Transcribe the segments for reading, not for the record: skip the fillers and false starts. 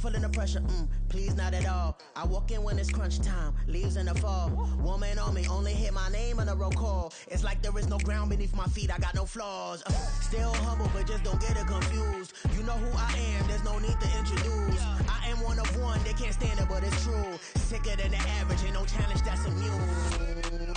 feeling the pressure, please not at all. I walk in when it's crunch time, leaves in the fall. Woman on me, only hit my name on a roll call. It's like there is no ground beneath my feet, I got no flaws. Still humble, but just don't get it confused. You know who I am, there's no need to introduce. I am one of one, they can't stand it, but it's true. Sicker than the average, ain't no challenge that's immune.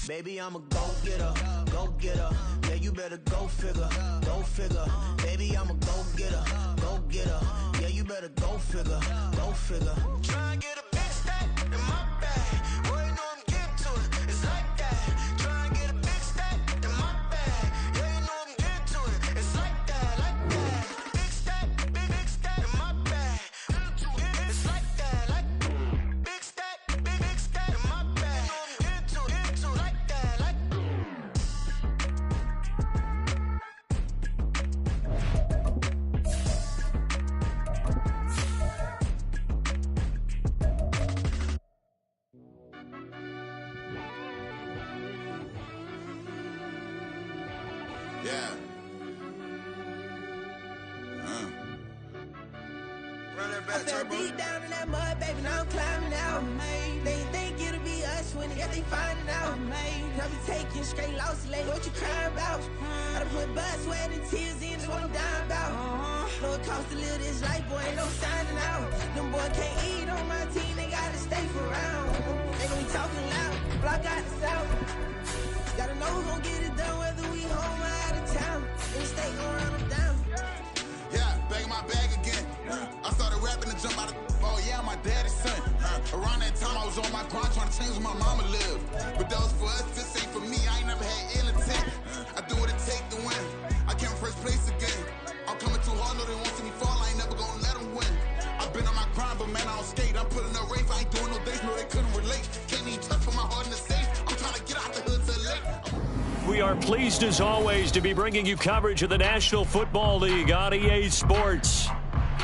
Baby, I'm a go-getter, go-getter. Yeah, you better go figure, go figure. Baby, I'm a go-getter, go-getter. Yeah, you better go figure, go figure. Try and get a big stack in my bag. Boy, you know I'm getting to it, it's like that. Try and get a big stack in my bag. Yeah, you know I'm getting to it, it's like that, like that. Big stack in my bag. It's like that, like big stack in my bag. Into it, like that, like. Yeah. Run that back, I fell Turbo. deep down in that mud, baby, now I'm climbing out. They think it'll be us when they finding out. I be taking straight losses lately, what you crying about? I done put blood, sweat, and tears in, that's what I'm dying about. Know it costs to live this life, boy, ain't no signing out. Them boys can't eat on my team, they gotta stay for round. They gon' be talking loud, block out the south. Gotta know who gon' get it done, whether we home or out of town. In the state gon' run them down. Yeah, back in my bag again. I started rapping to jump out of. Oh yeah, I'm my daddy's son. Around that time I was on my grind trying to change where my mama lived. But that was for us, this ain't for me. I ain't never had ill intent. I do what it take to win. I came first place again. I'm coming too hard, no they won't see me fall. I ain't never gonna let them win. I've been on my grind, but man I don't skate. I'm putting up race, I ain't doing no days, no they couldn't relate. Can't even touch for my heart in the safe. I'm trying to get out the hood to the lake. We are pleased as always to be bringing you coverage of the National Football League on EA Sports.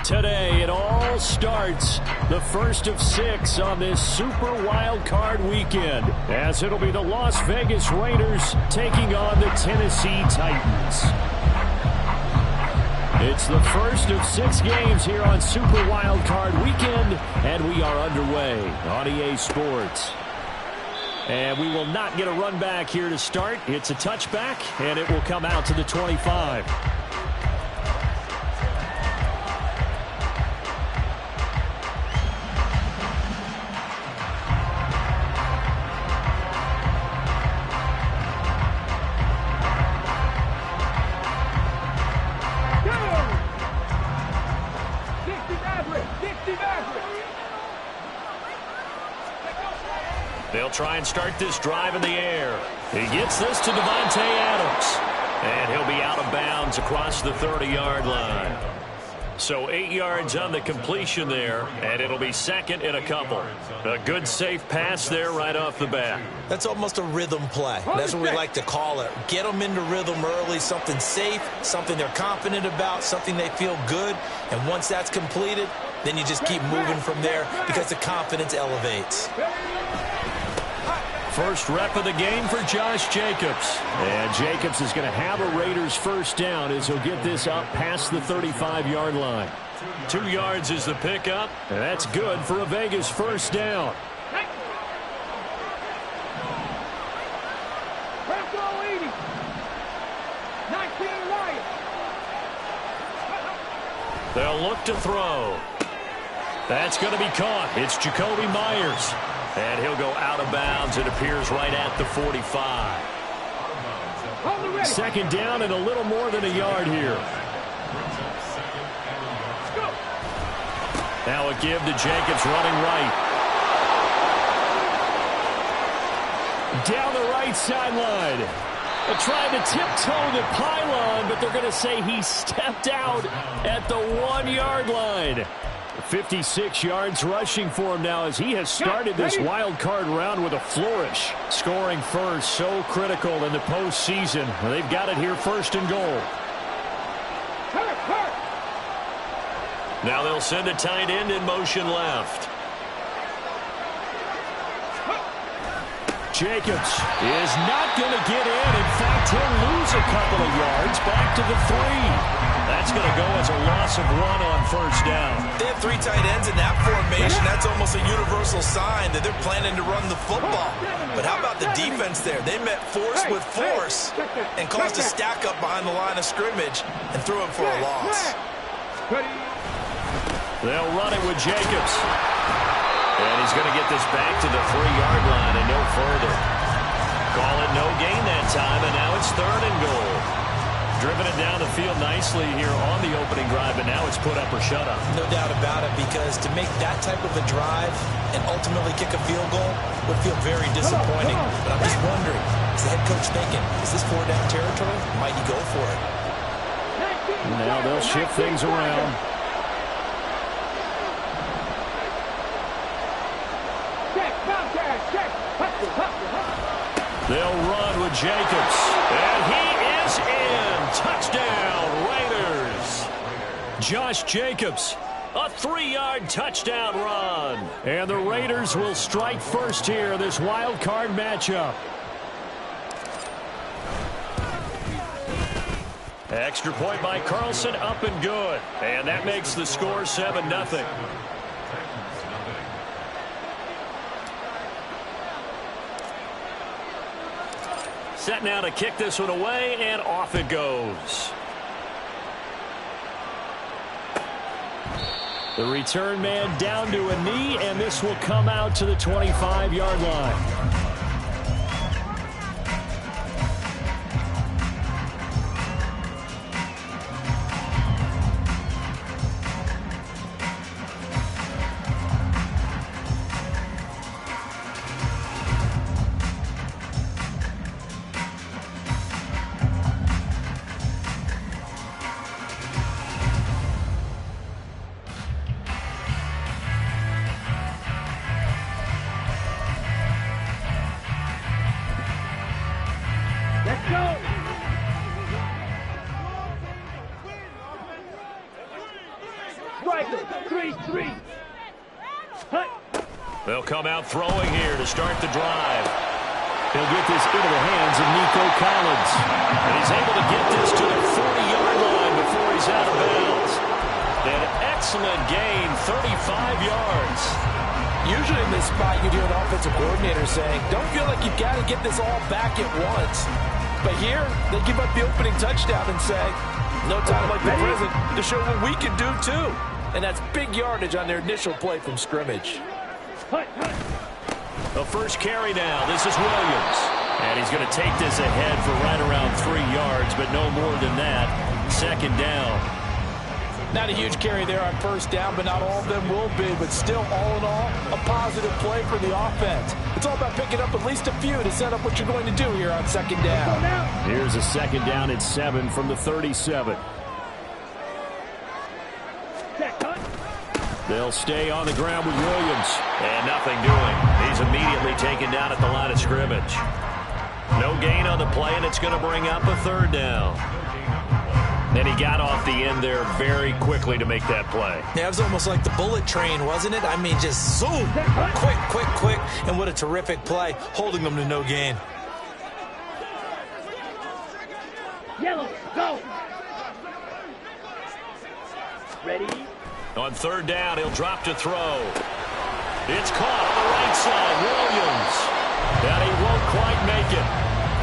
Today it all starts the first of 6 on this Super Wild Card weekend, as it'll be the Las Vegas Raiders taking on the Tennessee Titans. It's the first of 6 games here on Super Wild Card weekend, and we are underway on EA Sports. And we will not get a run back here to start. It's a touchback, and it will come out to the 25. They'll try and start this drive in the air. He gets this to Davante Adams. And he'll be out of bounds across the 30-yard line. So 8 yards on the completion there, and it'll be second and a couple. A good, safe pass there right off the bat. That's almost a rhythm play. That's what we like to call it. Get them into rhythm early, something safe, something they're confident about, something they feel good. And once that's completed, then you just keep moving from there because the confidence elevates. First rep of the game for Josh Jacobs. And Jacobs is going to have a Raiders first down as he'll get this up past the 35-yard line. 2 yards is the pickup, and that's good for a Vegas first down. They'll look to throw. That's going to be caught. It's Jacoby Myers. And he'll go out of bounds. It appears right at the 45. Second down and a little more than a yard here. Now a give to Jacobs running right. Down the right sideline. They're trying to tiptoe the pylon, but they're going to say he stepped out at the 1-yard line. 56 yards rushing for him now as he has started this wild card round with a flourish. Scoring first, so critical in the postseason. They've got it here first and goal. Now they'll send a tight end in motion left. Jacobs is not going to get in. In fact, he'll lose a couple of yards back to the 3. That's going to go as a loss of 1 on first down. They have 3 tight ends in that formation. That's almost a universal sign that they're planning to run the football. But how about the defense there? They met force with force and caused a stack up behind the line of scrimmage and threw it for a loss. They'll run it with Jacobs. And he's going to get this back to the 3-yard line and no further. Call it no gain that time, and now it's 3rd and goal. Driven it down the field nicely here on the opening drive, but now it's put up or shut up. No doubt about it, because to make that type of a drive and ultimately kick a field goal would feel very disappointing. But I'm just wondering, is the head coach thinking, is this 4-down territory? Might he go for it? Now they'll shift things around. They'll run with Jacobs. And he is in. Touchdown, Raiders. Josh Jacobs, a 3-yard touchdown run. And the Raiders will strike first here, this wild card matchup. Extra point by Carlson, up and good. And that makes the score 7-0. Set now to kick this one away, and off it goes. The return man down to a knee, and this will come out to the 25-yard line. They'll come out throwing here to start the drive. He'll get this into the hands of Nico Collins. And he's able to get this to the 40-yard line before he's out of bounds. An excellent gain, 35 yards. Usually in this spot, you hear an offensive coordinator saying, don't feel like you've got to get this all back at once. But here, they give up the opening touchdown and say, no time like the present to show what we can do too. And that's big yardage on their initial play from scrimmage. The first carry now. This is Williams. And he's going to take this ahead for right around 3 yards, but no more than that. 2nd down. Not a huge carry there on first down, but not all of them will be. But still, all in all, a positive play for the offense. It's all about picking up at least a few to set up what you're going to do here on 2nd down. Here's a 2nd down at 7 from the 37. They'll stay on the ground with Williams. And nothing doing. He's immediately taken down at the line of scrimmage. No gain on the play, and it's going to bring up a 3rd down. And he got off the end there very quickly to make that play. Yeah, it was almost like the bullet train, wasn't it? I mean, just zoom. Quick, quick, quick. And what a terrific play, holding them to no gain. Yellow, go. Ready? On 3rd down, he'll drop to throw. It's caught on the right side. Williams. And he won't quite make it.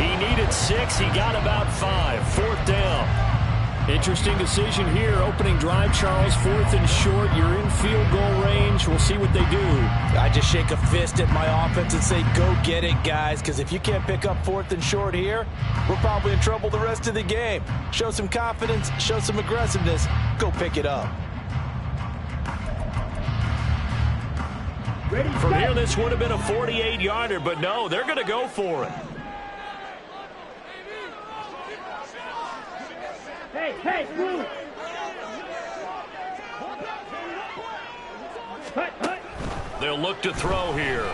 He needed 6. He got about 5. 4th down. Interesting decision here. Opening drive, Charles. 4th and short. You're in field goal range. We'll see what they do. I just shake a fist at my offense and say, go get it, guys. Because if you can't pick up 4th and short here, we're probably in trouble the rest of the game. Show some confidence. Show some aggressiveness. Go pick it up. From here, this would have been a 48-yarder, but no, they're going to go for it. Hey, move. They'll look to throw here.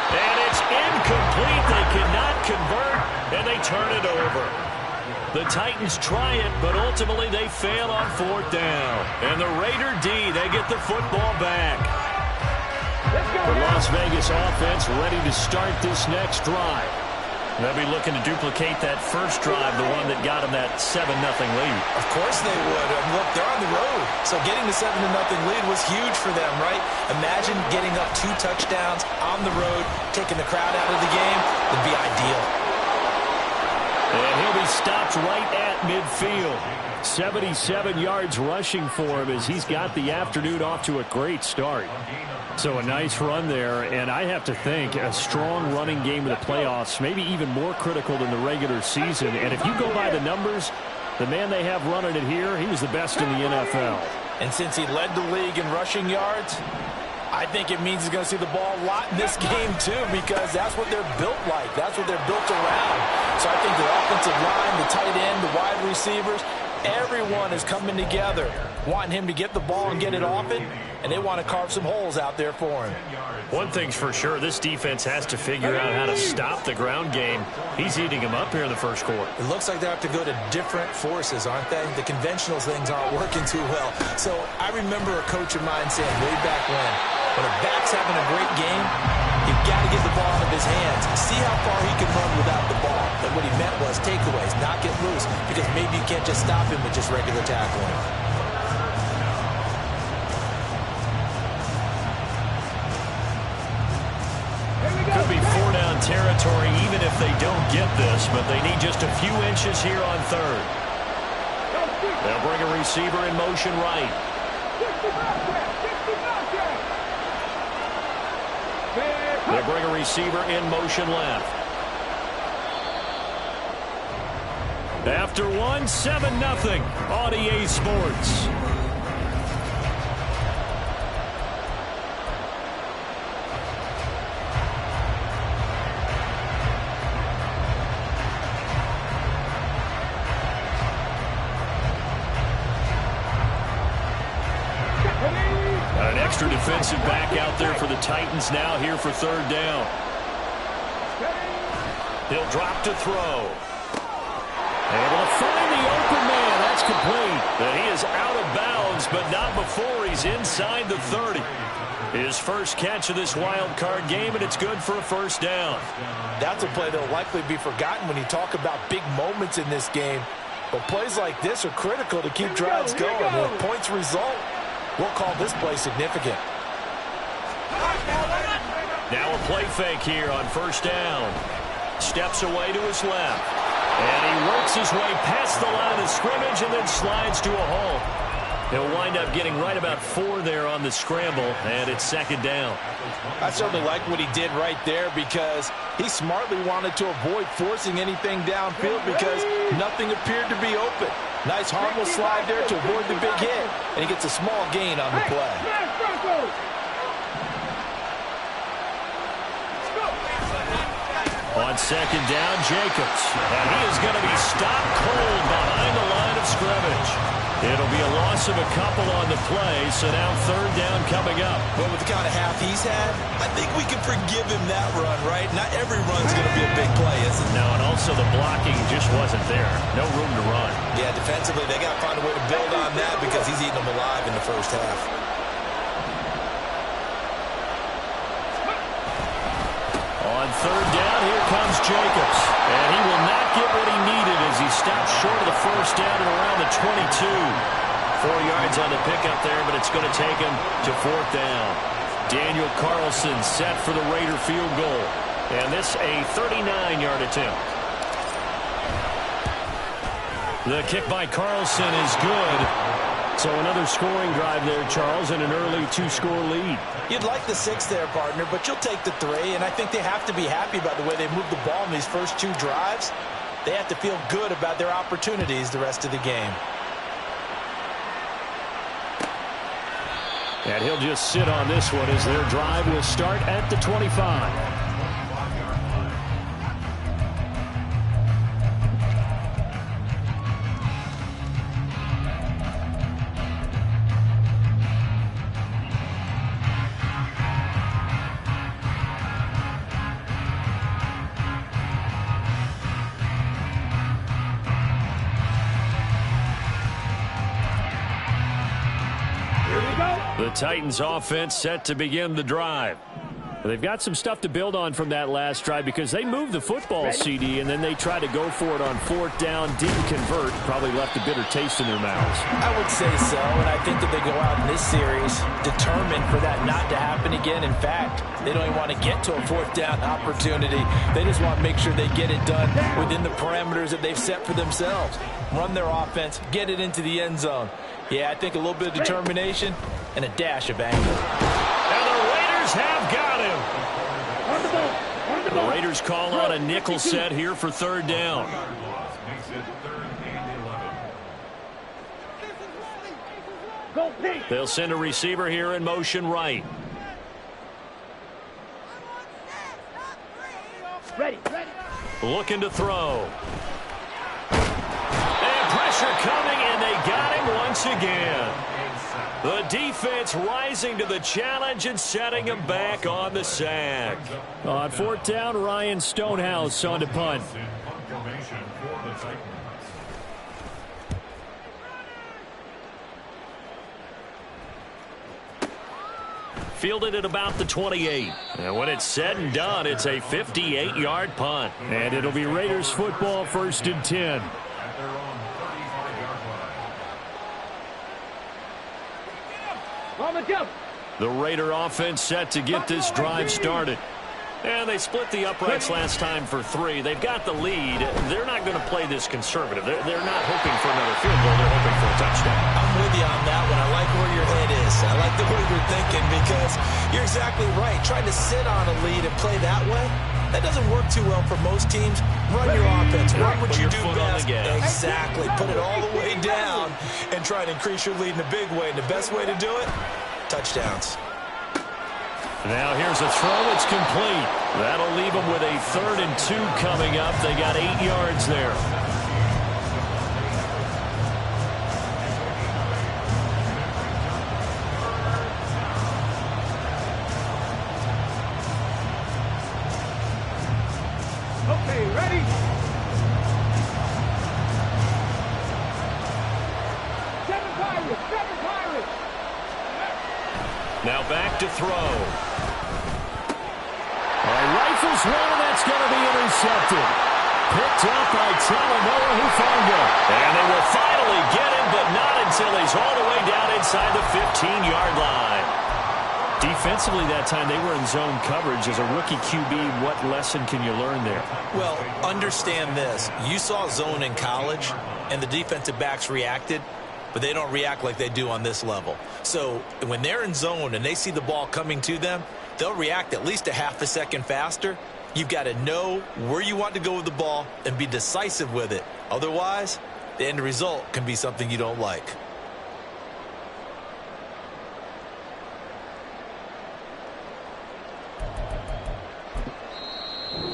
And it's incomplete. They cannot convert, and they turn it over. The Titans try it, but ultimately they fail on 4th down. And the Raider D, they get the football back. The Las Vegas offense ready to start this next drive. They'll be looking to duplicate that first drive, the one that got them that 7-0 lead. Of course they would. Look, they're on the road. So getting the 7-0 lead was huge for them, right? Imagine getting up 2 touchdowns on the road, taking the crowd out of the game. Would be ideal. And he'll be stopped right at midfield. 77 yards rushing for him as he's got the afternoon off to a great start. So a nice run there, and I have to think a strong running game in the playoffs, maybe even more critical than the regular season. And if you go by the numbers, the man they have running it here, he was the best in the NFL. And since he led the league in rushing yards, I think it means he's going to see the ball a lot in this game, too, because that's what they're built like. That's what they're built around. So I think the offensive line, the tight end, the wide receivers, everyone is coming together, wanting him to get the ball and get it often, and they want to carve some holes out there for him. One thing's for sure, this defense has to figure out how to stop the ground game. He's eating him up here in the first quarter. It looks like they have to go to different forces, aren't they? The conventional things aren't working too well. So I remember a coach of mine saying way back when a back's having a great game, you've got to get the ball out of his hands. See how far he can run without the ball. And what he meant was takeaways, not get loose, because maybe you can't just stop him with just regular tackling. Could be 4-down territory even if they don't get this, but they need just a few inches here on third. They'll bring a receiver in motion right. They'll bring a receiver in motion left. After one, 7-0 on EA Sports. An extra defensive back out there for the Titans now here for third down. He'll drop to throw. Able to find the open man. That's complete. But he is out of bounds, but not before he's inside the 30. His first catch of this wild card game, and it's good for a first down. That's a play that will likely be forgotten when you talk about big moments in this game. But plays like this are critical to keep drives going. And if points result, we'll call this play significant. Now a play fake here on first down. Steps away to his left. And he works his way past the line of scrimmage and then slides to a halt. He'll wind up getting right about 4 there on the scramble, and it's second down. I certainly like what he did right there because he smartly wanted to avoid forcing anything downfield because nothing appeared to be open. Nice harmless slide there to avoid the big hit, and he gets a small gain on the play. On second down, Jacobs. And he is going to be stopped cold behind the line of scrimmage. It'll be a loss of a couple on the play, so now third down coming up. But with the kind of half he's had, I think we can forgive him that run, right? Not every run's going to be a big play, is it? No, and also the blocking just wasn't there. No room to run. Yeah, defensively, they got to find a way to build on that because he's eating them alive in the first half. On third down, here comes Jacobs. And he will not get what he needed as he stops short of the first down at around the 22. 4 yards on the pickup there, but it's going to take him to fourth down. Daniel Carlson set for the Raider field goal. And this a 39-yard attempt. The kick by Carlson is good. So another scoring drive there, Charles, and an early 2-score lead. You'd like the 6 there, partner, but you'll take the 3, and I think they have to be happy about the way they moved the ball in these first 2 drives. They have to feel good about their opportunities the rest of the game. And he'll just sit on this one as their drive will start at the 25. The Titans offense set to begin the drive. They've got some stuff to build on from that last drive because they moved the football, CD, and then they tried to go for it on 4th down, didn't convert, probably left a bitter taste in their mouths. I would say so, and I think that they go out in this series determined for that not to happen again. In fact, they don't even want to get to a 4th down opportunity. They just want to make sure they get it done within the parameters that they've set for themselves. Run their offense, get it into the end zone. Yeah, I think a little bit of determination and a dash of anger. And the Raiders have got him. The Raiders call out a nickel set here for 3rd down. They'll send a receiver here in motion right. Ready. Looking to throw. And pressure coming, and they got him once again. The defense rising to the challenge and setting him back on the sack. On 4th down, Ryan Stonehouse on to punt. Fielded at about the 28. And when it's said and done, it's a 58-yard punt. And it'll be Raiders football, 1st and 10. The Raider offense set to get this drive started. And they split the uprights last time for 3. They've got the lead. They're not going to play this conservative. They're not hoping for another field goal. They're hoping for a touchdown. I'm with you on that one. I like where your head is. I like the way you're thinking because you're exactly right. Trying to sit on a lead and play that way, that doesn't work too well for most teams. Run your offense. Run what you do best. Exactly. Put it all the way down and try to increase your lead in a big way. And the best way to do it, touchdowns. Now here's a throw. It's complete. That'll leave them with a 3rd and 2 coming up. They got 8 yards there. Okay, ready? Seven Pirates. Now back to throw. Rifles one, that's going to be intercepted. Picked up by Talanoa Hufanga. And they will finally get him, but not until he's all the way down inside the 15-yard line. Defensively that time, they were in zone coverage. As a rookie QB, what lesson can you learn there? Well, understand this. You saw zone in college, and the defensive backs reacted, but they don't react like they do on this level. So when they're in zone and they see the ball coming to them, they'll react at least a half a second faster. You've got to know where you want to go with the ball and be decisive with it. Otherwise, the end result can be something you don't like.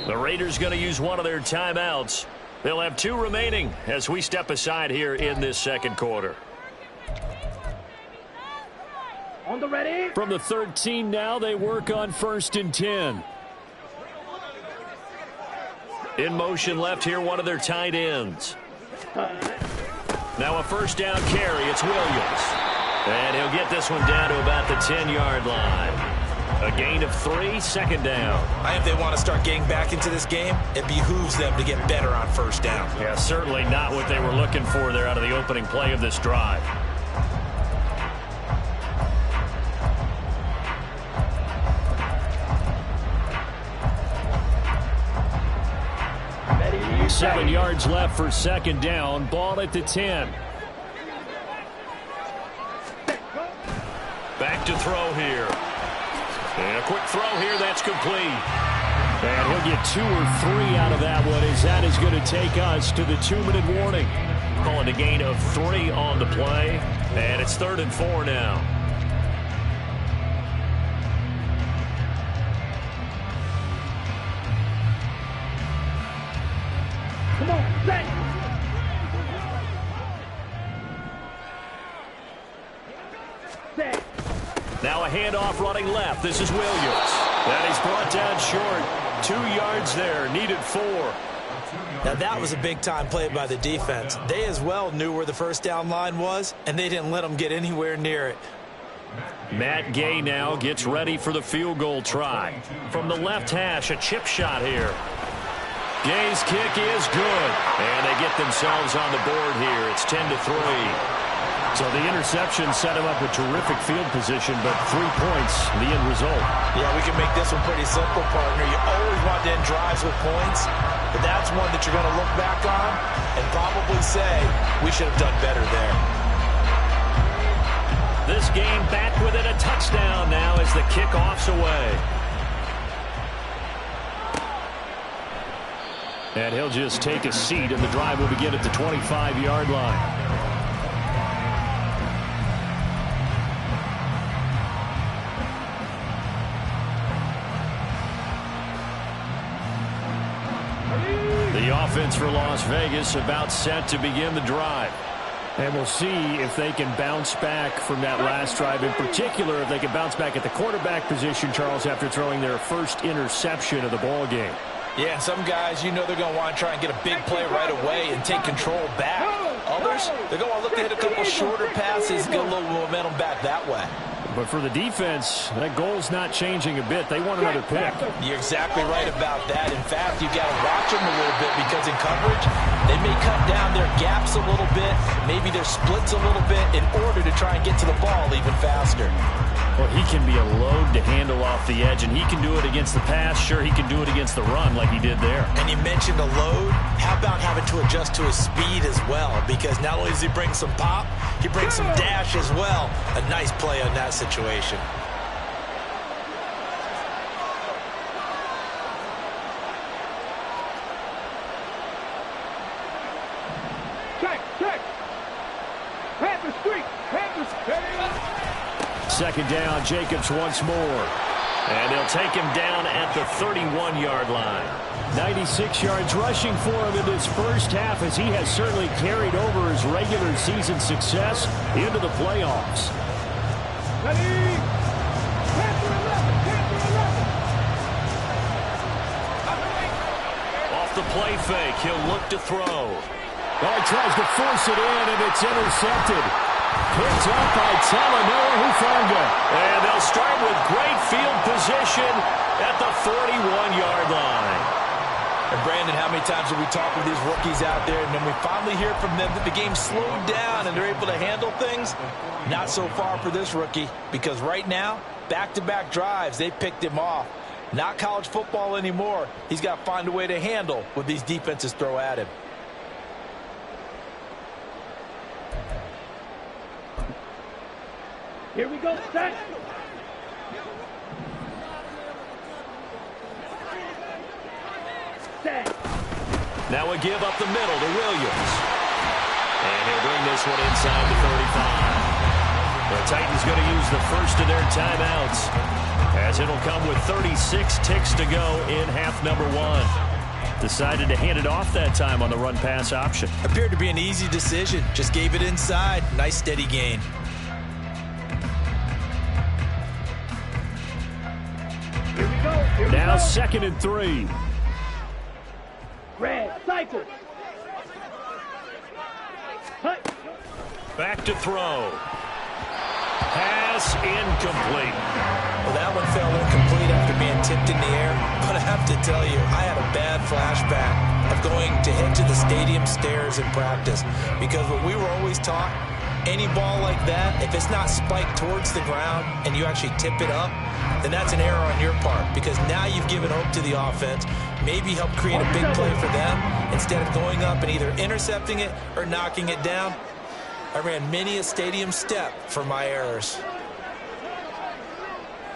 The Raiders going to use one of their timeouts. They'll have 2 remaining as we step aside here in this 2nd quarter. On the ready. From the 13 now, they work on 1st and 10. In motion left here, one of their tight ends. Now a 1st down carry. It's Williams. And he'll get this one down to about the 10-yard line. A gain of 3, 2nd down. I think if they want to start getting back into this game, it behooves them to get better on 1st down. Yeah, certainly not what they were looking for there out of the opening play of this drive. Ready. 7 yards left for 2nd down. Ball at the 10. Back to throw here. And a quick throw here, that's complete. And he'll get 2 or 3 out of that one, as that is going to take us to the 2-minute warning. Calling a gain of 3 on the play. And it's 3rd and 4 now. Come on, set. Set. Now a handoff running left. This is Williams. That is brought down short. 2 yards there. Needed 4. Now that was a big-time play by the defense. They as well knew where the 1st down line was, and they didn't let them get anywhere near it. Matt Gay now gets ready for the field goal try. From the left hash, a chip shot here. Gay's kick is good. And they get themselves on the board here. It's 10-3. So the interception set him up a terrific field position, but 3 points, the end result. Yeah, we can make this one pretty simple, partner. You always want to end drives with points, but that's one that you're going to look back on and probably say, we should have done better there. This game back within a touchdown now as the kickoff's away. And he'll just take a seat, and the drive will begin at the 25-yard line. The offense for Las Vegas about set to begin the drive. And we'll see if they can bounce back from that last drive. In particular, if they can bounce back at the quarterback position, Charles, after throwing their first interception of the ball game. Yeah, and some guys, you know they're going to want to try and get a big play right away and take control back. Others, they're going to look to hit a couple shorter passes and get a little momentum back that way. But for the defense, that goal's not changing a bit. They want another pick. You're exactly right about that. In fact, you've got to watch them a little bit because in coverage, they may cut down their gaps a little bit, maybe their splits a little bit in order to try and get to the ball even faster. Well, he can be a load to handle off the edge, and he can do it against the pass. Sure, he can do it against the run like he did there. And you mentioned a load. How about having to adjust to his speed as well? Because not only does he bring some pop, he brings some dash as well. A nice play on that situation. Check. Panther streak. Second down, Jacobs once more. And they'll take him down at the 31-yard line. 96 yards rushing for him in this first half, as he has certainly carried over his regular season success into the playoffs. Ready? Panther 11. Off the play fake, he'll look to throw. Oh, he tries to force it in, and it's intercepted. Picked up by Talanoa Hufanga. And they'll start with great field position at the 41-yard line. And Brandon, how many times have we talked with these rookies out there, and then we finally hear from them that the game slowed down and they're able to handle things? Not so far for this rookie, because right now, back-to-back drives, they picked him off. Not college football anymore. He's got to find a way to handle what these defenses throw at him. Here we go, set. Now a give up the middle to Williams. And he'll bring this one inside the 35. The Titans going to use the first of their timeouts, as it'll come with 36 ticks to go in half number one. Decided to hand it off that time on the run-pass option. Appeared to be an easy decision. Just gave it inside. Nice steady gain. Here we go. Now 2nd and 3. Red, cycle. Hut. Back to throw. Pass incomplete. Well, that one fell incomplete after being tipped in the air. But I have to tell you, I had a bad flashback of going to head to the stadium stairs in practice. Because what we were always taught, any ball like that, if it's not spiked towards the ground and you actually tip it up, then that's an error on your part. Because now you've given hope to the offense. Maybe help create a big play for them instead of going up and either intercepting it or knocking it down. I ran many a stadium step for my errors.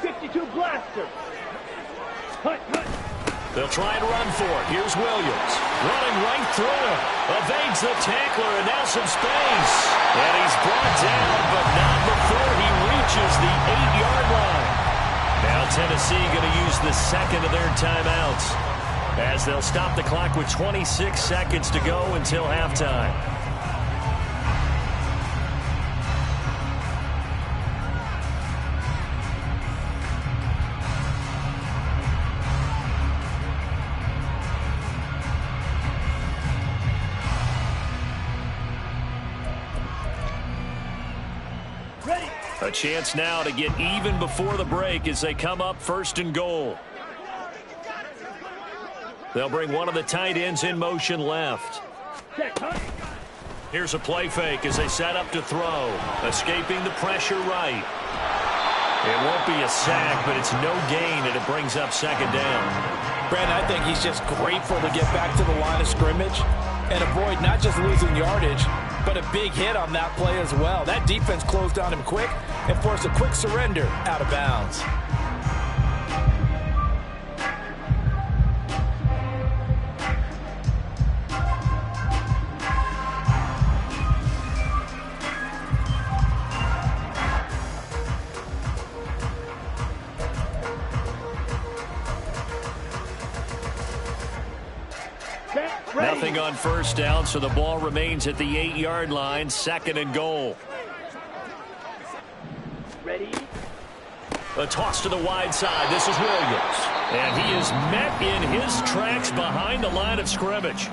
52 blaster. Hut. They'll try and run for it. Here's Williams. Running right through him. Evades the tackler, and now some space. And he's brought down, but not before he reaches the 8-yard line. Now Tennessee going to use the second of their timeouts, as they'll stop the clock with 26 seconds to go until halftime. A chance now to get even before the break as they come up 1st and goal. They'll bring one of the tight ends in motion left. Here's a play fake as they set up to throw. Escaping the pressure right. It won't be a sack, but it's no gain, and it brings up 2nd down. Brandon, I think he's just grateful to get back to the line of scrimmage and avoid not just losing yardage, but a big hit on that play as well. That defense closed on him quick and forced a quick surrender out of bounds. Nothing on 1st down, so the ball remains at the 8-yard line, 2nd and goal. Ready? A toss to the wide side. This is Williams. And he is met in his tracks behind the line of scrimmage.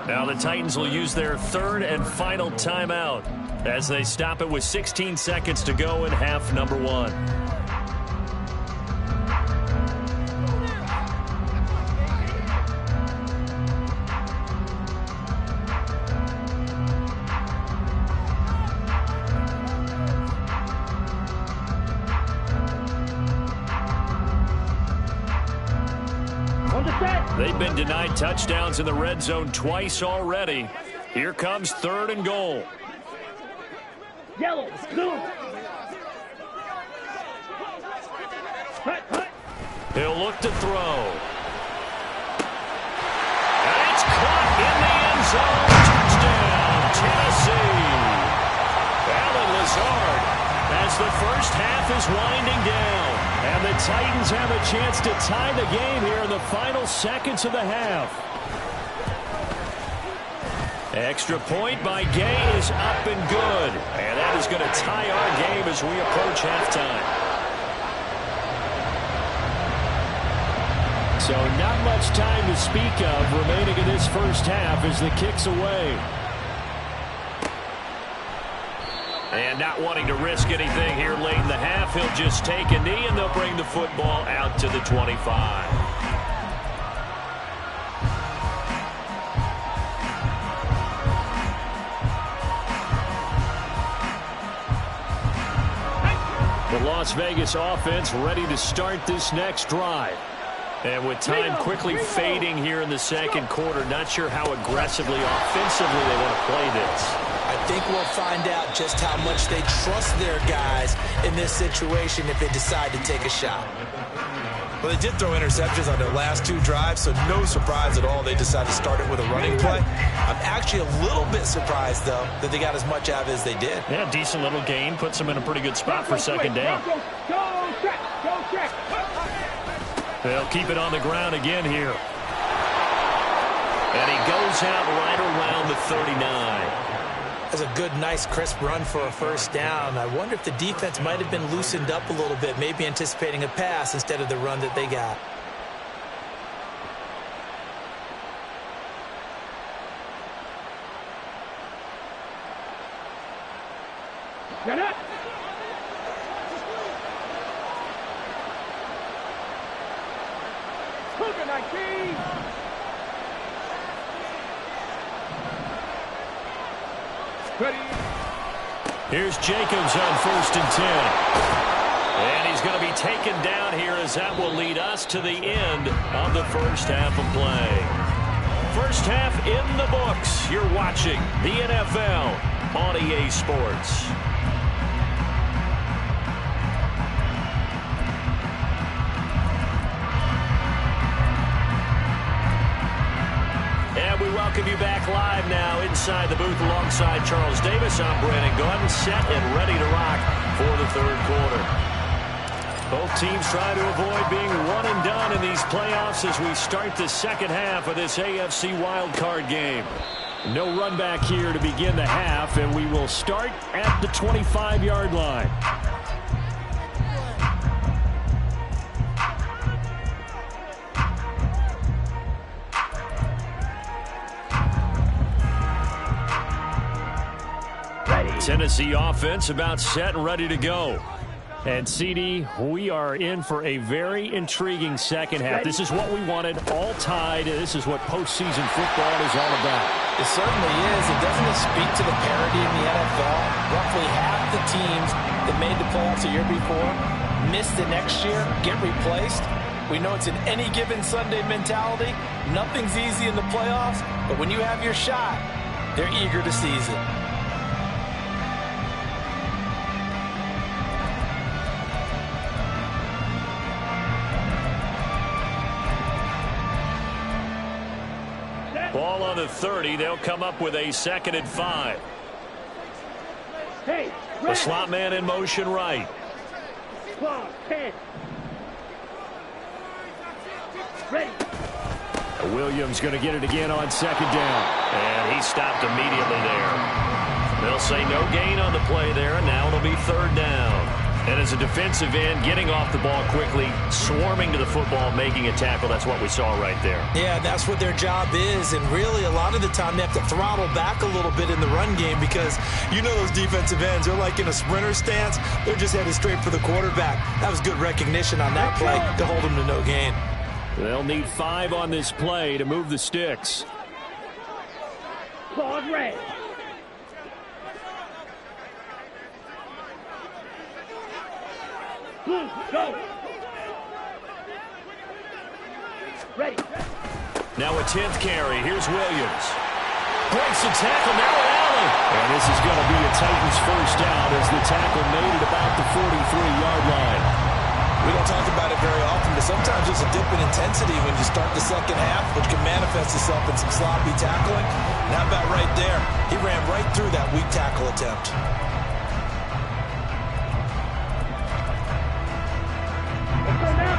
Now the Titans will use their 3rd and final timeout as they stop it with 16 seconds to go in half number 1. They've been denied touchdowns in the red zone twice already. Here comes 3rd and goal. Yellow, blue. He'll look to throw. And it's caught in the end zone. Touchdown, Tennessee. Allen Lazard as the first half is winding down. And the Titans have a chance to tie the game here in the final seconds of the half. Extra point by Gay is up and good. And that is going to tie our game as we approach halftime. So not much time to speak of remaining in this first half as the kick's away. And not wanting to risk anything here late in the half, he'll just take a knee and they'll bring the football out to the 25. The Las Vegas offense ready to start this next drive. And with time quickly fading here in the 2nd quarter, not sure how aggressively, offensively they want to play this. I think we'll find out just how much they trust their guys in this situation if they decide to take a shot. Well, they did throw interceptions on their last 2 drives, so no surprise at all they decided to start it with a running play. I'm actually a little bit surprised, though, that they got as much out of it as they did. Yeah, decent little gain. Puts them in a pretty good spot for 2nd down. Go check. They'll keep it on the ground again here. And he goes out right around the 39. That's a good, nice, crisp run for a first down. I wonder if the defense might have been loosened up a little bit, maybe anticipating a pass instead of the run that they got. Get up. Here's Jacobs on 1st and 10. And he's going to be taken down here as that will lead us to the end of the first half of play. First half in the books. You're watching the NFL on EA Sports. And we welcome you back live now inside the booth alongside Charles Davis. I'm Brandon Gaudin, set and ready to rock for the 3rd quarter. Both teams trying to avoid being one and done in these playoffs as we start the 2nd half of this AFC wildcard game. No run back here to begin the half, and we will start at the 25-yard line. Tennessee offense about set and ready to go. And, CD, we are in for a very intriguing second half. This is what we wanted, all tied. This is what postseason football is all about. It certainly is. And doesn't it speak to the parity in the NFL? Roughly half the teams that made the playoffs a year before miss the next year, get replaced. We know it's an any given Sunday mentality. Nothing's easy in the playoffs, but when you have your shot, they're eager to seize it. Ball on the 30. They'll come up with a 2nd and 5. Hey, The slot man in motion right. 10. Ready. Williams going to get it again on 2nd down. And he stopped immediately there. They'll say no gain on the play there, and now it'll be 3rd down. And as a defensive end, getting off the ball quickly, swarming to the football, making a tackle, that's what we saw right there. Yeah, that's what their job is. And really, a lot of the time, they have to throttle back a little bit in the run game because you know those defensive ends, they're like in a sprinter stance. They're just headed straight for the quarterback. That was good recognition on that play to hold them to no gain. They'll need 5 on this play to move the sticks. Claude Ray. Blue, go. Ready. Now a 10th carry. Here's Williams. Breaks the tackle. Now Allen. And this is going to be a Titans first down as the tackle made at about the 43-yard line. We don't talk about it very often, but sometimes there's a dip in intensity when you start the second half, which can manifest itself in some sloppy tackling. Now about right there, he ran right through that weak tackle attempt. Let's go now.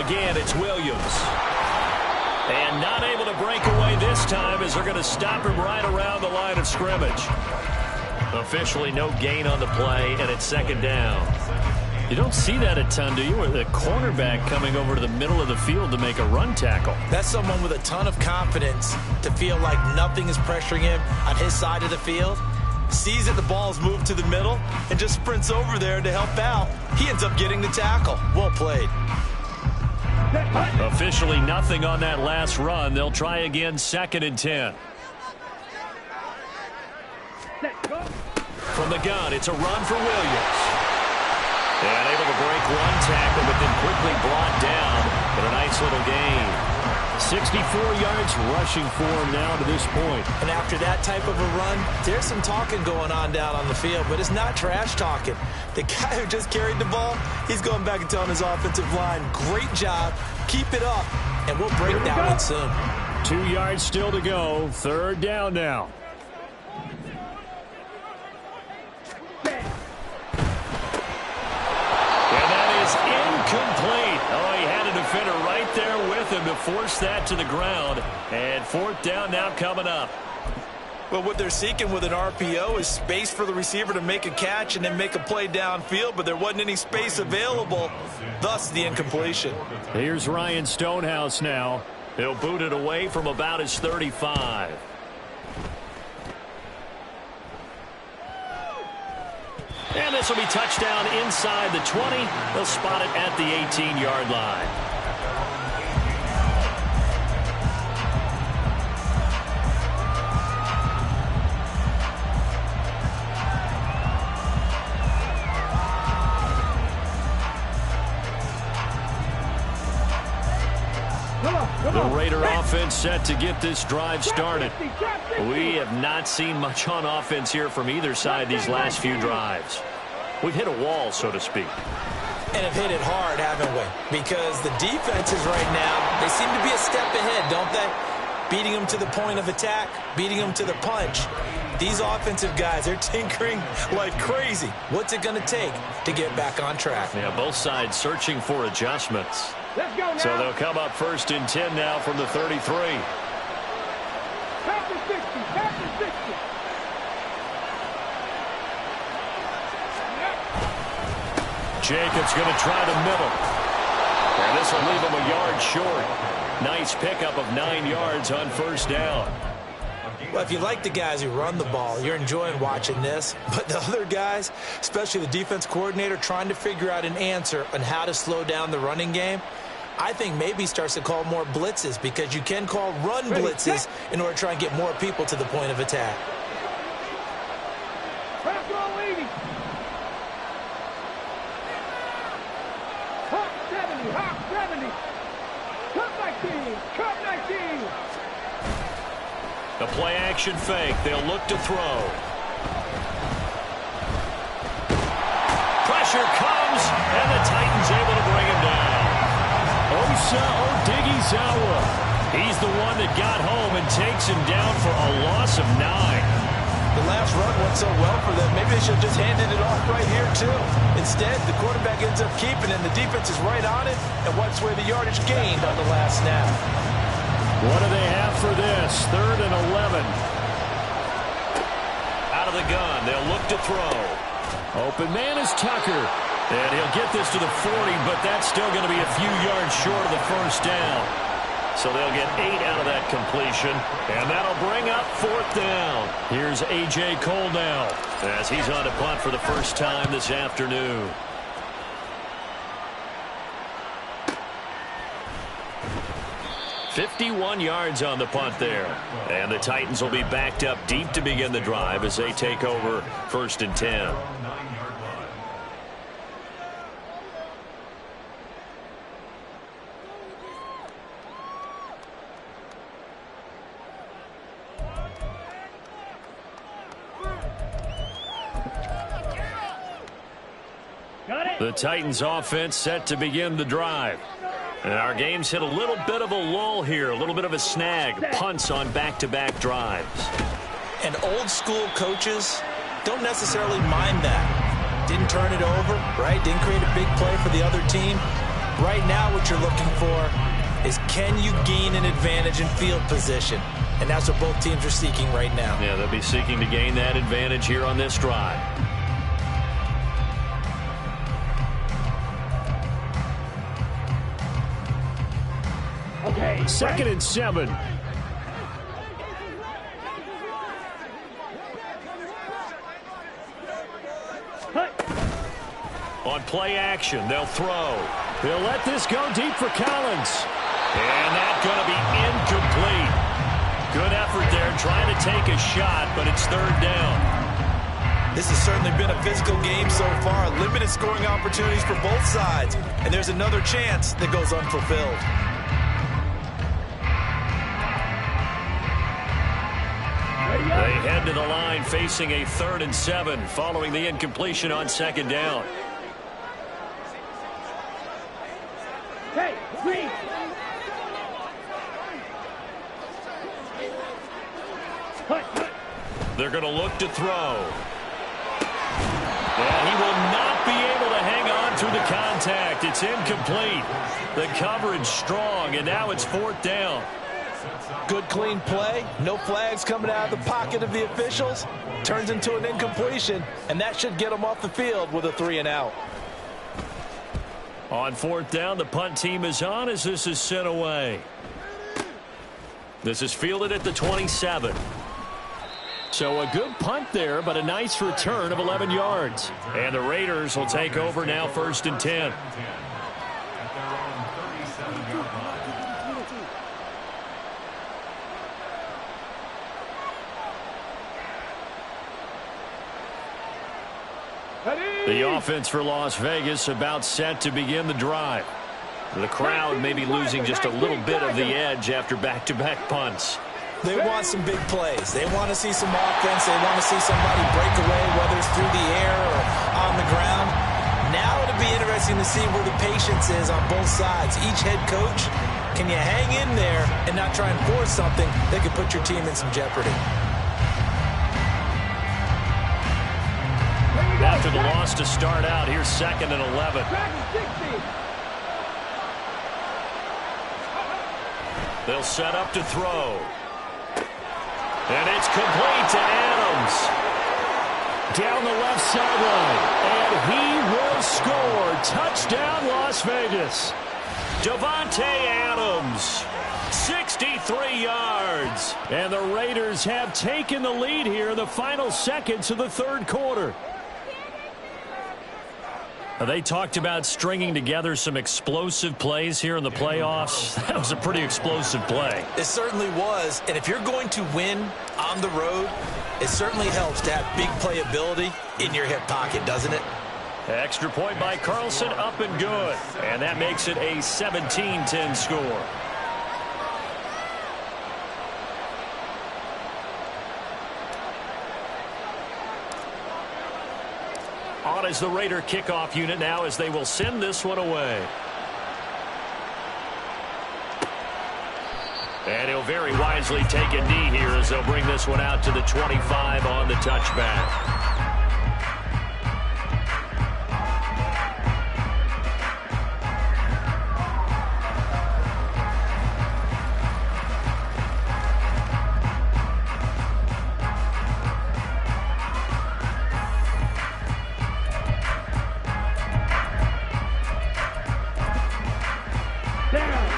Again, it's Williams. And not able to break away this time as they're going to stop him right around the line of scrimmage. Officially no gain on the play, and it's 2nd down. You don't see that a ton, do you? With a cornerback coming over to the middle of the field to make a run tackle. That's someone with a ton of confidence to feel like nothing is pressuring him on his side of the field. Sees that the ball's moved to the middle and just sprints over there to help out. He ends up getting the tackle. Well played. Officially nothing on that last run. They'll try again, 2nd and 10. From the gun, it's a run for Williams. And able to break one tackle, but then quickly brought down. But a nice little gain. 64 yards rushing for him now to this point. And after that type of a run, there's some talking going on down on the field, but it's not trash talking. The guy who just carried the ball, he's going back and telling his offensive line, great job, keep it up, and we'll break that one soon. 2 yards still to go, 3rd down now. And that is incomplete. Oh, he had a defender right there with him to force that to the ground. And 4th down now coming up. Well, what they're seeking with an RPO is space for the receiver to make a catch and then make a play downfield, but there wasn't any space available, thus the incompletion. Here's Ryan Stonehouse now. He'll boot it away from about his 35. And this will be touchdown inside the 20. They'll spot it at the 18-yard line. The Raider offense set to get this drive started. We have not seen much on offense here from either side these last few drives. We've hit a wall, so to speak. And have hit it hard, haven't we? Because the defenses right now, they seem to be a step ahead, don't they? Beating them to the point of attack, beating them to the punch. These offensive guys, they're tinkering like crazy. What's it going to take to get back on track? Yeah, both sides searching for adjustments. Let's go now. So they'll come up 1st and 10 now from the 33. Back to 60. Back to 60. Jacobs going to try the middle. And And this will leave him a yard short. Nice pickup of 9 yards on first down. Well, if you like the guys who run the ball, you're enjoying watching this. But the other guys, especially the defense coordinator, trying to figure out an answer on how to slow down the running game, I think maybe starts to call more blitzes, because you can call run blitzes in order to try and get more people to the point of attack. Hot 70, hot 70. Cut 19, cut 19. The play action fake. They'll look to throw. Pressure comes, and the Titans able to bring him down. Osa Odighizuwa. He's the one that got home and takes him down for a loss of 9. The last run went so well for them, maybe they should have just handed it off right here, too. Instead, the quarterback ends up keeping it, and the defense is right on it and wipes away the yardage gained on the last snap. What do they have for this? 3rd and 11. Out of the gun, they'll look to throw. Open man is Tucker. And he'll get this to the 40, but that's still going to be a few yards short of the first down. So they'll get 8 out of that completion, and that'll bring up 4th down. Here's A.J. Cole now, as he's on to punt for the first time this afternoon. "51 yards on the punt there. And the Titans will be backed up deep to begin the drive as they take over 1st and 10. The Titans offense set to begin the drive. And our game's hit a little bit of a lull here, a little bit of a snag. Punts on back-to-back drives. And old school coaches don't necessarily mind that. Didn't turn it over, right? Didn't create a big play for the other team. Right now what you're looking for is, can you gain an advantage in field position? And that's what both teams are seeking right now. Yeah, they'll be seeking to gain that advantage here on this drive. Okay. 2nd and 7. On play action, they'll throw. They'll let this go deep for Collins. And that's going to be incomplete. Good effort there trying to take a shot, but it's 3rd down. This has certainly been a physical game so far. Limited scoring opportunities for both sides. And there's another chance that goes unfulfilled. They head to the line facing a 3rd and 7 following the incompletion on 2nd down. Hey, green. They're going to look to throw. And he will not be able to hang on through the contact. It's incomplete. The coverage strong, and now it's 4th down. Good clean play. No flags coming out of the pocket of the officials. Turns into an incompletion, and that should get them off the field with a 3 and out. On 4th down, the punt team is on as this is sent away. This is fielded at the 27. So a good punt there, but a nice return of 11 yards. And the Raiders will take over now 1st and 10. The offense for Las Vegas about set to begin the drive. The crowd may be losing just a little bit of the edge after back-to-back punts. They want some big plays. They want to see some offense. They want to see somebody break away, whether it's through the air or on the ground. Now it'll be interesting to see where the patience is on both sides. Each head coach, can you hang in there and not try and force something that could put your team in some jeopardy? After the loss to start out, here's 2nd and 11. They'll set up to throw. And it's complete to Adams. Down the left sideline. And he will score. Touchdown, Las Vegas. Davante Adams, 63 yards. And the Raiders have taken the lead here in the final seconds of the third quarter. They talked about stringing together some explosive plays here in the playoffs. That was a pretty explosive play. It certainly was. And if you're going to win on the road, it certainly helps to have big playability in your hip pocket, doesn't it? Extra point by Carlson, up and good. And that makes it a 17-10 score. On is the Raider kickoff unit now as they will send this one away. And he'll very wisely take a knee here as they'll bring this one out to the 25 on the touchback.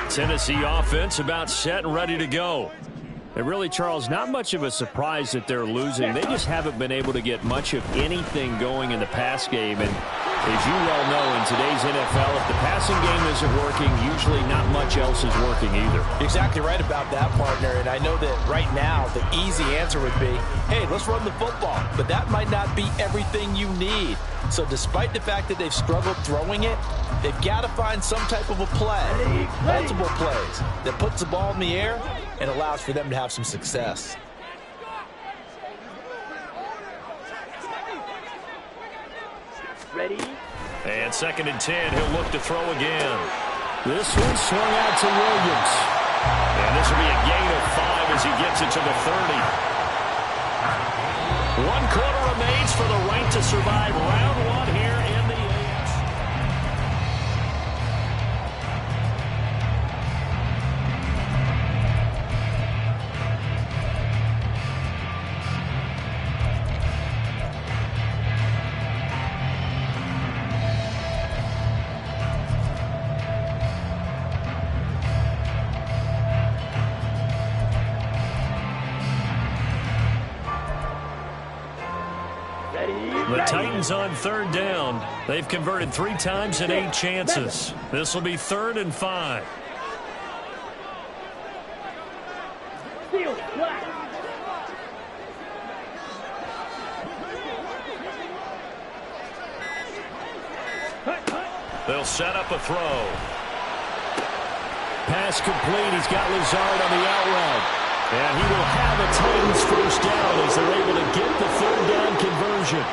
Tennessee offense about set and ready to go. And really, Charles, not much of a surprise that they're losing. They just haven't been able to get much of anything going in the pass game. And as you well know, in today's NFL, if the passing game isn't working, usually not much else is working either. Exactly right about that, partner. And I know that right now the easy answer would be, hey, let's run the football. But that might not be everything you need. So despite the fact that they've struggled throwing it, they've got to find some type of a play, multiple plays, that puts the ball in the air and allows for them to have some success. Ready? And 2nd and 10, he'll look to throw again. This one swung out to Williams. And this will be a gain of 5 as he gets it to the 30. 1 quarter remains for the right to survive round 1 here in the AFC. The Titans on 3rd down. They've converted 3 times in 8 chances. This will be 3rd and 5. Field flat. They'll set up a throw. Pass complete. He's got Lazard on the out route. And he will have a Titans first down as they're able to get the 3rd down conversion.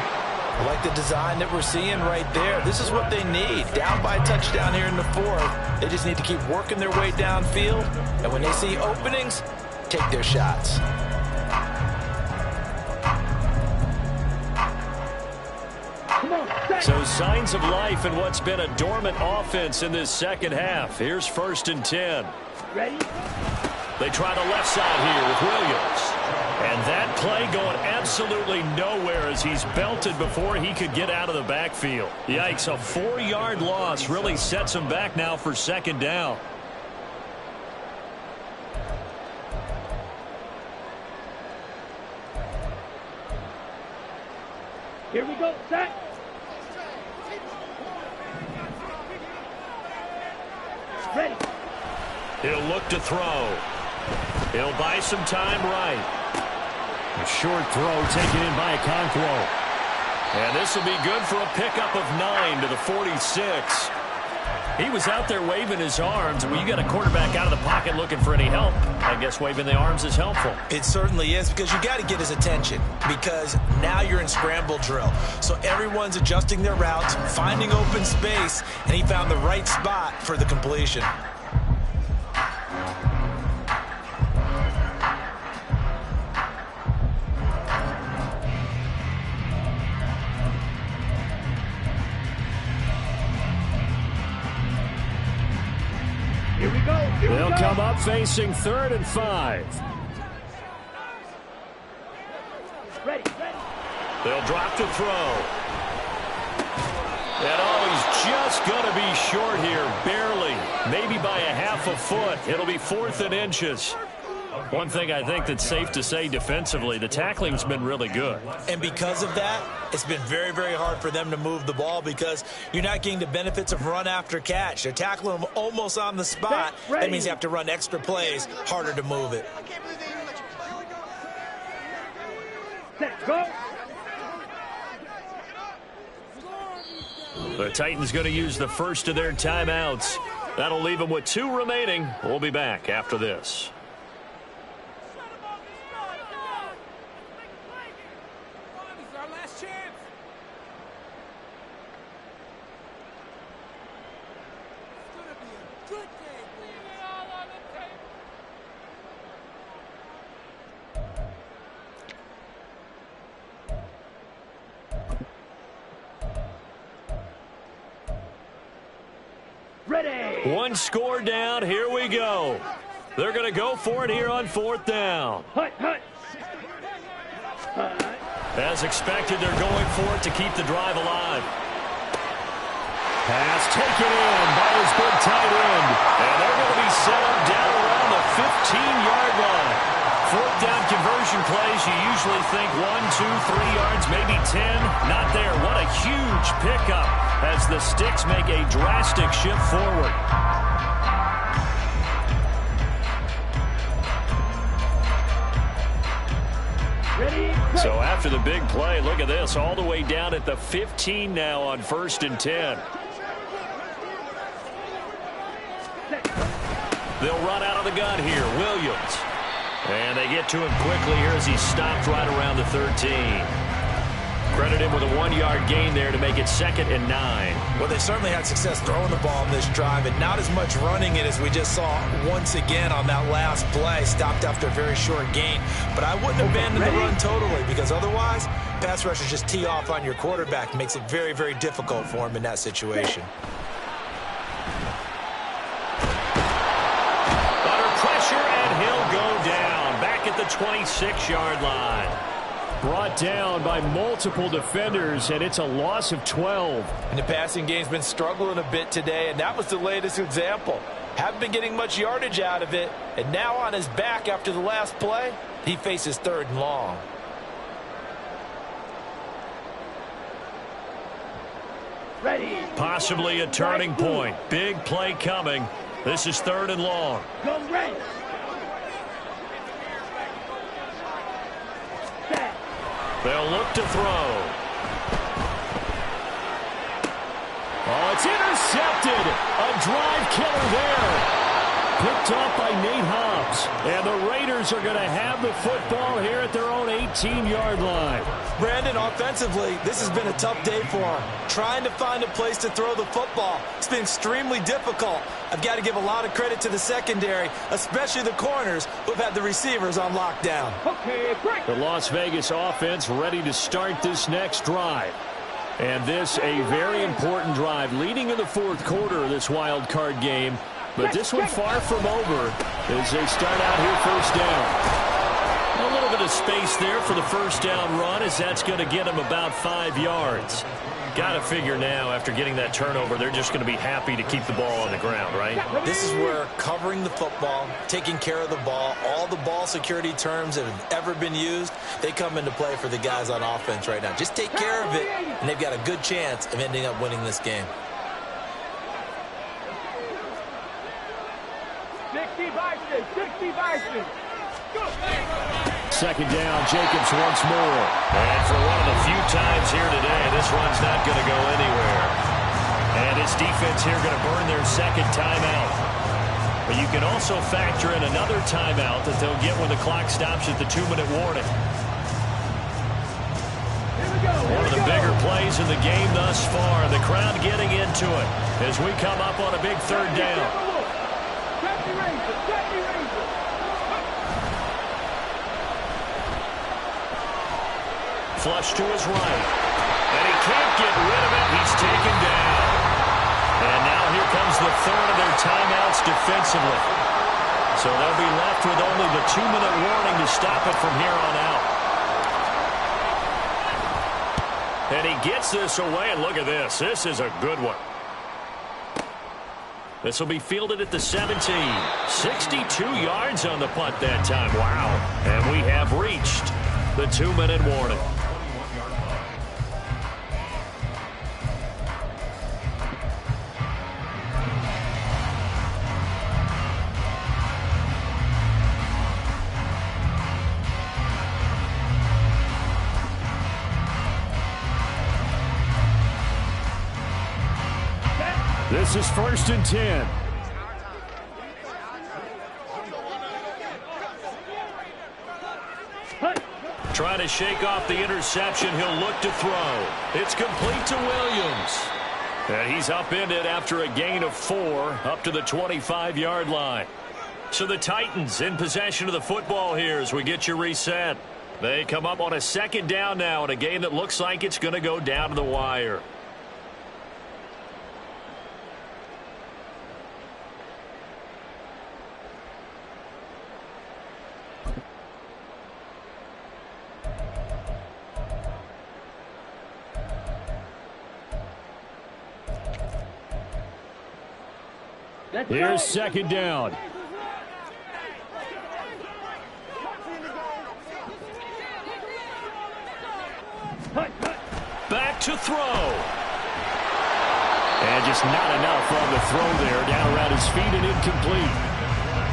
I like the design that we're seeing right there. This is what they need. Down by a touchdown here in the 4th. They just need to keep working their way downfield. And when they see openings, take their shots. So signs of life in what's been a dormant offense in this second half. Here's 1st and 10. Ready? They try the left side here with Williams. And that play going absolutely nowhere as he's belted before he could get out of the backfield. Yikes, a 4-yard loss really sets him back now for 2nd down. Here we go, set. Ready. He'll look to throw. He'll buy some time right. A short throw taken in by Okonkwo. And this will be good for a pickup of 9 to the 46. He was out there waving his arms. When you got a quarterback out of the pocket looking for any help, I guess waving the arms is helpful. It certainly is, because you got to get his attention, because now you're in scramble drill. So everyone's adjusting their routes, finding open space, and he found the right spot for the completion. They'll come up facing 3rd and 5. Ready. They'll drop to throw. And oh, he's just going to be short here, barely. Maybe by a half a foot. It'll be 4th and inches. One thing I think that's safe to say defensively, the tackling's been really good. And because of that, it's been very, very hard for them to move the ball because you're not getting the benefits of run after catch. They're tackling them almost on the spot. That means you have to run extra plays, harder to move it. Set, go. The Titans going to use the first of their timeouts. That'll leave them with 2 remaining. We'll be back after this. Ready. 1 score down. Here we go. They're going to go for it here on 4th down. Hut, hut. As expected, they're going for it to keep the drive alive. Pass taken in by his big tight end. And they're going to be set up down around the 15-yard line. 4th down conversion plays, you usually think 1, 2, 3 yards, maybe 10. Not there. What a huge pickup as the Sticks make a drastic shift forward. So after the big play, look at this, all the way down at the 15 now on 1st and 10. They'll run out of the gun here, Williams. And they get to him quickly here as he stopped right around the 13. Credit him with a 1-yard gain there to make it 2nd and 9. Well, they certainly had success throwing the ball in this drive, and not as much running it as we just saw once again on that last play. Stopped after a very short gain. But I wouldn't abandon the run totally, because otherwise, pass rushers just tee off on your quarterback. Makes it very, very difficult for him in that situation. Under pressure, and he'll go down back at the 26-yard line. Brought down by multiple defenders, and it's a loss of 12. And the passing game's been struggling a bit today, and that was the latest example. Haven't been getting much yardage out of it, and now on his back after the last play, he faces 3rd and long. Ready. Possibly a turning point. Big play coming. This is 3rd and long. Go ready. They'll look to throw. Oh, it's intercepted. A drive killer there. Picked off by Nate Hobbs. And the Raiders are going to have the football here at their own 18-yard line. Brandon, offensively, this has been a tough day for him. Trying to find a place to throw the football. It's been extremely difficult. I've got to give a lot of credit to the secondary, especially the corners who've had the receivers on lockdown. Okay, break. The Las Vegas offense ready to start this next drive. And this a very important drive leading in the 4th quarter of this wild card game. But this one far from over as they start out here 1st down. A little bit of space there for the 1st down run as that's going to get them about 5 yards. Got to figure now after getting that turnover, they're just going to be happy to keep the ball on the ground, right? This is where covering the football, taking care of the ball, all the ball security terms that have ever been used, they come into play for the guys on offense right now. Just take care of it, and they've got a good chance of ending up winning this game. 60 Vikings, 60 Vikings. 2nd down, Jacobs once more. And for one of the few times here today, this run's not going to go anywhere. And his defense here going to burn their 2nd timeout. But you can also factor in another timeout that they'll get when the clock stops at the 2-minute warning. One of the bigger plays in the game thus far. The crowd getting into it as we come up on a big 3rd down. Flush to his right. And he can't get rid of it. He's taken down. And now here comes the 3rd of their timeouts defensively. So they'll be left with only the 2-minute warning to stop it from here on out. And he gets this away, and look at this. This is a good one. This will be fielded at the 17. 62 yards on the punt that time. Wow. And we have reached the 2-minute warning. This is 1st and 10. Trying to shake off the interception. He'll look to throw. It's complete to Williams. And he's upended after a gain of 4 up to the 25-yard line. So the Titans in possession of the football here as we get you reset. They come up on a 2nd down now in a game that looks like it's going to go down to the wire. Here's 2nd down. Back to throw. And just not enough on the throw there. Down around his feet and incomplete.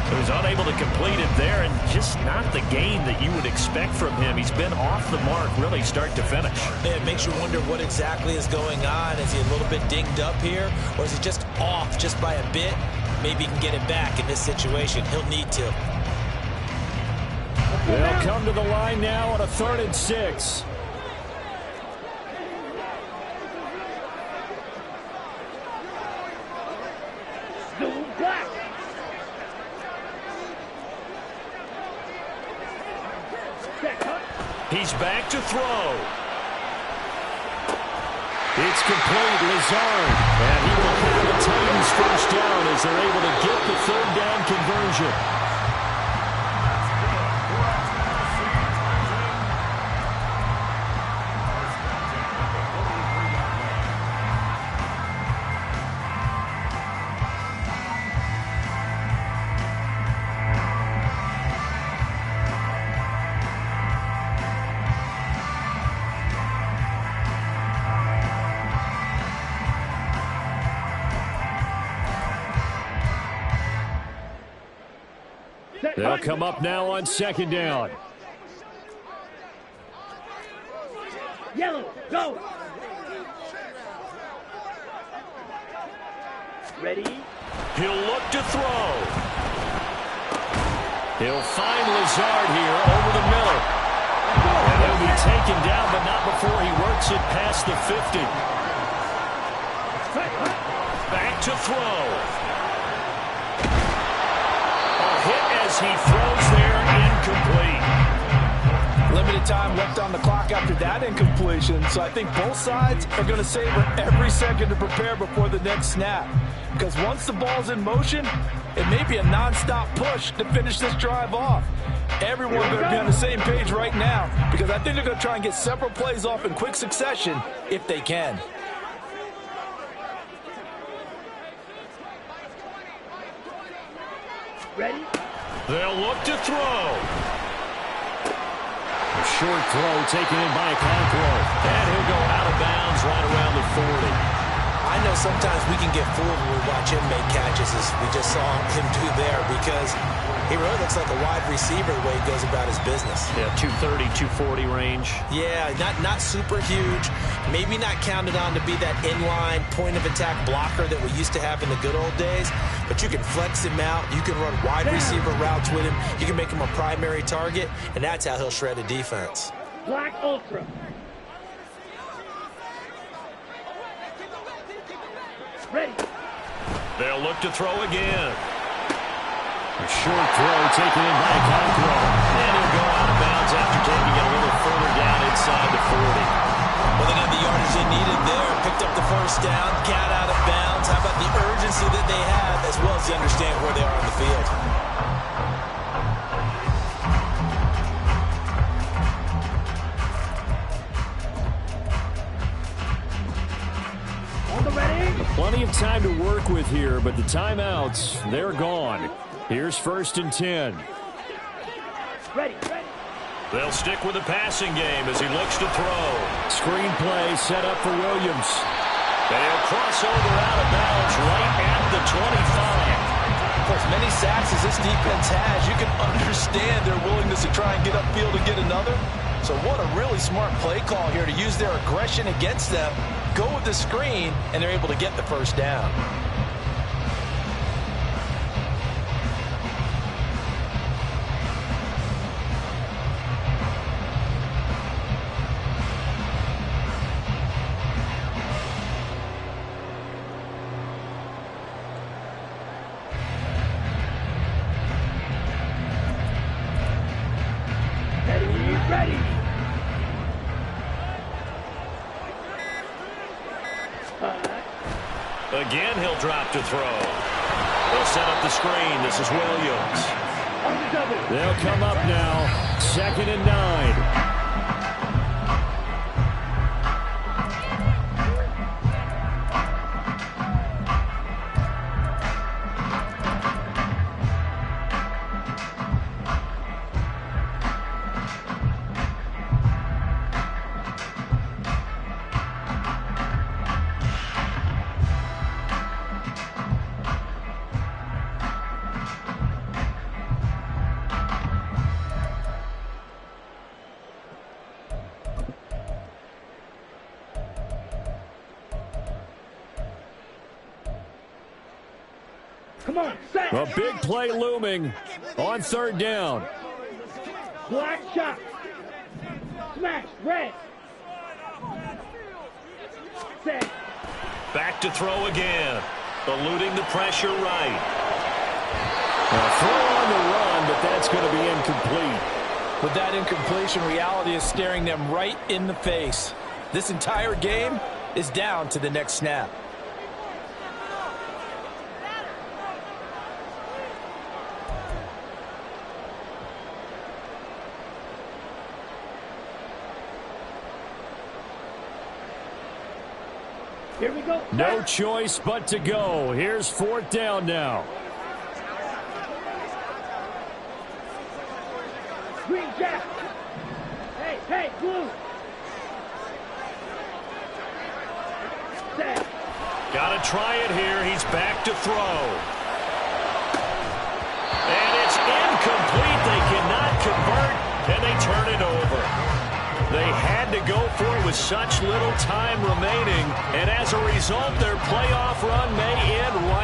So he's unable to complete it there, and just not the game that you would expect from him. He's been off the mark really start to finish. Yeah, it makes you wonder what exactly is going on. Is he a little bit dinged up here, or is he just off just by a bit? Maybe he can get it back in this situation. He'll need to. They'll come to the line now on a 3rd and 6. He's back to throw. It's complete. Lazard. And he will carry the Titans 1st down as they're able to get the 3rd down conversion. They'll come up now on 2nd down. Yellow, go. Ready? He'll look to throw. He'll find Lazard here over the middle. And he'll be taken down, but not before he works it past the 50. Back to throw. He throws there, incomplete. Limited time left on the clock after that incompletion, so I think both sides are going to savor every second to prepare before the next snap. Because once the ball's in motion, it may be a non-stop push to finish this drive off. Everyone better be on the same page right now, because I think they're going to try and get several plays off in quick succession if they can. Ready? They'll look to throw. A short throw taken in by Okonkwo. And he'll go out of bounds right around the 40. I know sometimes we can get fooled when we watch him make catches, as we just saw him do there, because he really looks like a wide receiver the way he goes about his business. Yeah, 230, 240 range. Yeah, not super huge. Maybe not counted on to be that inline point-of-attack blocker that we used to have in the good old days, but you can flex him out. You can run wide receiver routes with him. You can make him a primary target, and that's how he'll shred a defense. Black Ultra. Ready. They'll look to throw again. A short throw taken in by Okonkwo. And he'll go out of bounds after taking it a little further down inside the 40. Well, they got the yardage they needed there. Picked up the 1st down, got out of bounds. How about the urgency that they have, as well as they understand where they are on the field? On the ready. Plenty of time to work with here, but the timeouts, they're gone. Here's 1st and 10. Ready. They'll stick with the passing game as he looks to throw. Screen play set up for Williams. They'll cross over out of bounds right at the 25. For as many sacks as this defense has, you can understand their willingness to try and get upfield and get another. So what a really smart play call here to use their aggression against them, go with the screen, and they're able to get the first down. Ready. Again, he'll drop to throw. They'll set up the screen. This is Williams. They'll come up now. 2nd and 9. Come on, set. A big play looming on 3rd down. Black shot. Smash. Red. Set. Back to throw again. Eluding the pressure right. A throw on the run, but that's going to be incomplete. With that incompletion, reality is staring them right in the face. This entire game is down to the next snap. Here we go. No choice but to go. Here's 4th down now. Green jack. Hey, blue. Set. Got to try it here. He's back to throw. And it's incomplete. They cannot convert, and they turn it over. They had to go for it with such little time remaining, and as a result, their playoff run may end right